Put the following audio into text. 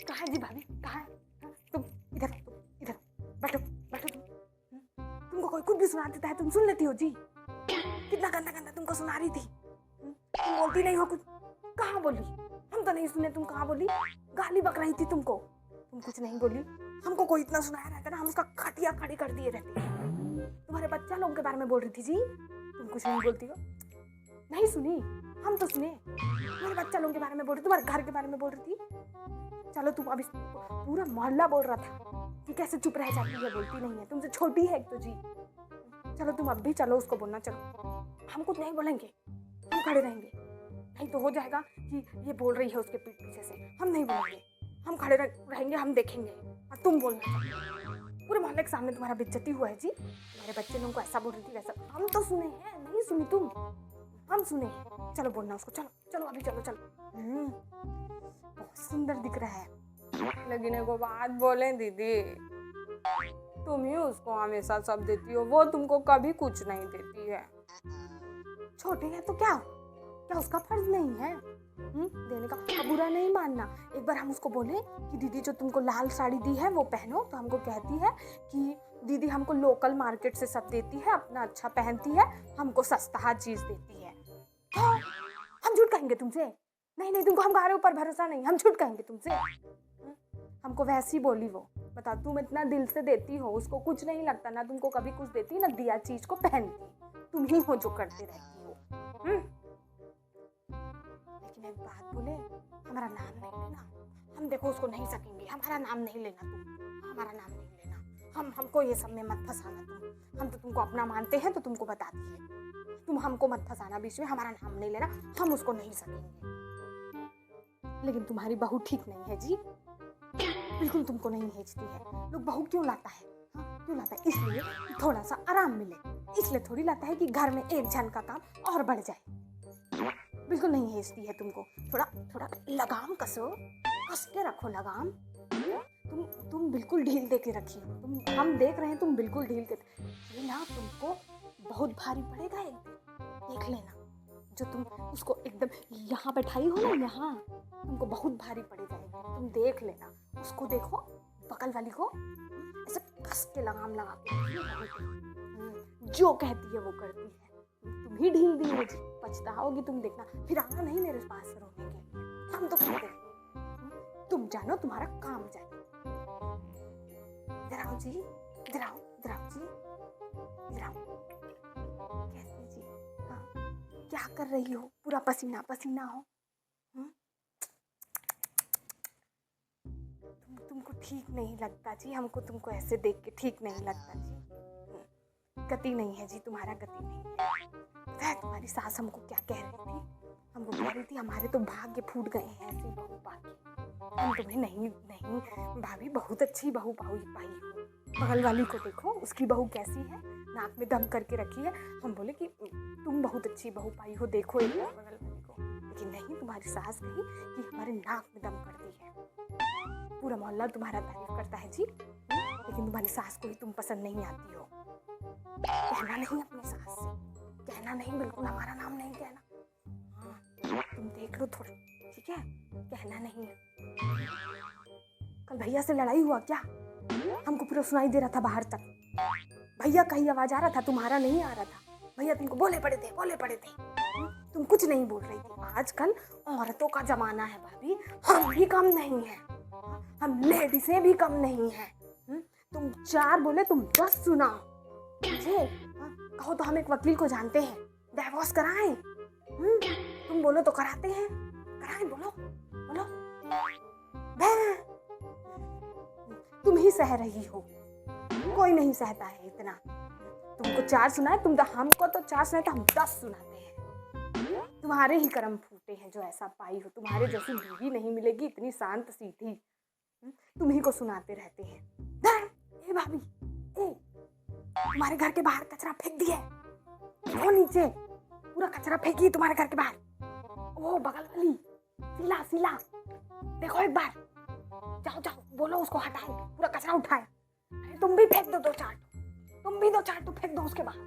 कहाँ है जी भाभी, कहाँ है? तुम इधर बैठो बैठो तुमको कोई कुछ भी सुना देता है तुम सुन लेती हो जी। कितना गंदा गंदा तुमको सुना रही थी। तुम बोलती नहीं हो कुछ। कहाँ बोली? हम तो नहीं सुने। तुम कहाँ बोली? गाली बक रही थी तुमको। तुम कुछ नहीं बोली। हमको कोई इतना सुनाया रहता ना हम उसका खटिया खड़ी कर दिए रहते। तुम्हारे बच्चा लोगों के बारे में बोल रही थी जी। तुम कुछ नहीं बोलती हो। नहीं सुनी, हम तो सुने। तुम्हारे बच्चा लोगों के बारे में बोल रही, तुम्हारे घर के बारे में बोल रही थी। चलो तुम अभी पूरा मोहल्ला बोल रहा था कि कैसे चुप रह जाती है, बोलती नहीं है, तुमसे छोटी है एक तो जी। चलो तुम अब भी चलो उसको बोलना। चलो हम कुछ नहीं बोलेंगे, हम खड़े रहेंगे। नहीं तो हो जाएगा कि ये बोल रही है उसके पीठ पीछे से। हम नहीं बोलेंगे, हम खड़े रहेंगे, हम देखेंगे और तुम बोलना। पूरे मोहल्ले के सामने तुम्हारा बेइज्जती हुआ है जी। तुम्हारे बच्चे लोगों को ऐसा बोल रही थी वैसा। हम तो सुने हैं, नहीं सुनी तुम? हम सुने हैं। चलो बोलना उसको। चलो चलो अभी चलो चलो। बहुत सुंदर दिख रहा है। लेकिन एगो बात बोले दीदी, तुम ही उसको हमेशा सब देती हो, वो तुमको कभी कुछ नहीं देती है। छोटी है तो क्या उसका फर्ज नहीं है देने का? अब बुरा नहीं मानना। एक बार हम उसको बोले कि दीदी जो तुमको लाल साड़ी दी है वो पहनो, तो हमको कहती है कि दीदी हमको लोकल मार्केट से सब देती है, अपना अच्छा पहनती है, हमको सस्ता चीज देती है। हाँ, हम झूठ कहेंगे तुमसे? नहीं तुमको हमारे ऊपर भरोसा नहीं, हम झूठ कहेंगे तुमसे। हमको वैसी बोली वो। बता, तुम इतना दिल से देती हो, उसको कुछ नहीं लगता ना, तुमको कभी कुछ देती ना दिया चीज को पहनती। तुम ही हो जो करते रहती हो। लेकिन एक बात बोले, हमारा नाम नहीं लेना। हम देखो उसको नहीं सकेंगे, हमारा नाम नहीं लेना तुम, हमारा नाम नहीं लेना। हमको ये सब में मत फंसाना तुम। हम तो तुमको अपना मानते हैं तो तुमको बता दिए। तुम हमको मत फंसाना बीच में, हमारा नाम नहीं लेना, हम उसको नहीं सकेंगे। लेकिन तुम्हारी बहू ठीक नहीं है जी, बिल्कुल तुमको नहीं भेजती है। लोग बहू क्यों लाता है? क्यों लाता है? इसलिए थोड़ा सा आराम मिले, इसलिए थोड़ी लाता है कि घर में एक जन का काम और बढ़ जाए। बिल्कुल नहीं भेजती है तुमको। थोड़ा लगाम कस के रखो लगाम। तुम बिल्कुल ढील दे के रखी हो। हम देख रहे हैं तुम बिल्कुल ढील के। ये ना तुमको बहुत भारी पड़ेगा एक दिन, देख लेना। जो तुम उसको एकदम यहाँ बैठाई हो ना, यहाँ तुमको बहुत भारी पड़ेगा। तुम देख लेना। उसको देखो, बगल वाली को ऐसे कस के लगाम लगा के जो कहती है वो करती है। तुम ही ढील दी मुझे, पछताओगी तुम, देखना। फिर आना नहीं मेरे पास रोने के लिए। हम तो कहते हैं तुम जानो, तुम्हारा काम जाए। इधर आओ जी, इधर आओ, इधर आओ जी, इधर आओ। कैसे जी? हाँ, क्या कर रही हो? पूरा पसीना पसीना हो। तुमको ठीक नहीं लगता जी, हमको तुमको ऐसे देख के ठीक नहीं लगता जी। गति नहीं है जी, तुम्हारा गति नहीं है। पता है तुम्हारी सास हमको क्या कह रही थी? हमको कह रही थी हमारे तो भाग्य फूट गए हैं ऐसी बहू पाके। हम तुम्हें नहीं भाभी, बहुत अच्छी बहू पाई हो। बगल वाली को देखो, उसकी बहू कैसी है, नाक में दम करके रखी है। हम बोले कि तुम बहुत अच्छी बहू पाई हो, देखो एक बार बगल वाली को। लेकिन नहीं, तुम्हारी सास कही कि हमारे नाक में दम कर दी है। पूरा मोहल्ला तुम्हारा तारीफ करता है जी, लेकिन तुम्हारी सास को ही तुम पसंद नहीं आती हो। कहना नहीं अपनी सास से, कहना नहीं, बिल्कुल हमारा नाम नहीं कहना। तुम देख लो थोड़ा, ठीक है? कहना नहीं है। कल भैया से लड़ाई हुआ क्या? हमको पूरा सुनाई दे रहा था बाहर तक। भैया का ही आवाज आ रहा था, तुम्हारा नहीं आ रहा था। भैया तुमको बोले पड़े थे। तुम कुछ नहीं बोल रही थी। आजकल औरतों का जमाना है भाभी, हम भी कम नहीं है, हम लेडीज़ें भी कम नहीं है। तुम 4 बोले, तुम 10 सुनाओ। मुझे कहो तो हम एक वकील को जानते हैं, डिवोर्स कराएं। तुम बोलो तो कराते हैं, कराएं। बोलो तुम ही सह रही हो, कोई नहीं सहता है इतना। तुमको 4 सुनाए, तुम तो हमको तो 4 सुनाए तो हम 10 सुनाते हैं। तुम्हारे ही कर्म फूटे हैं जो ऐसा पाई हो। तुम्हारे जैसी बीवी नहीं मिलेगी इतनी शांत सीधी। तुम ही को सुनाते रहते हैं। ए भाभी, तुम्हारे घर के बाहर कचरा फेंक दिए, देखो नीचे पूरा कचरा फेंकी तुम्हारे घर के बाहर। वो बगल वाली सीला देखो एक बार। जाओ बोलो उसको हटाए, पूरा कचरा उठाए। तुम भी फेंक दो 2-4, तुम भी 2-4 तो फेंक दो उसके बाहर।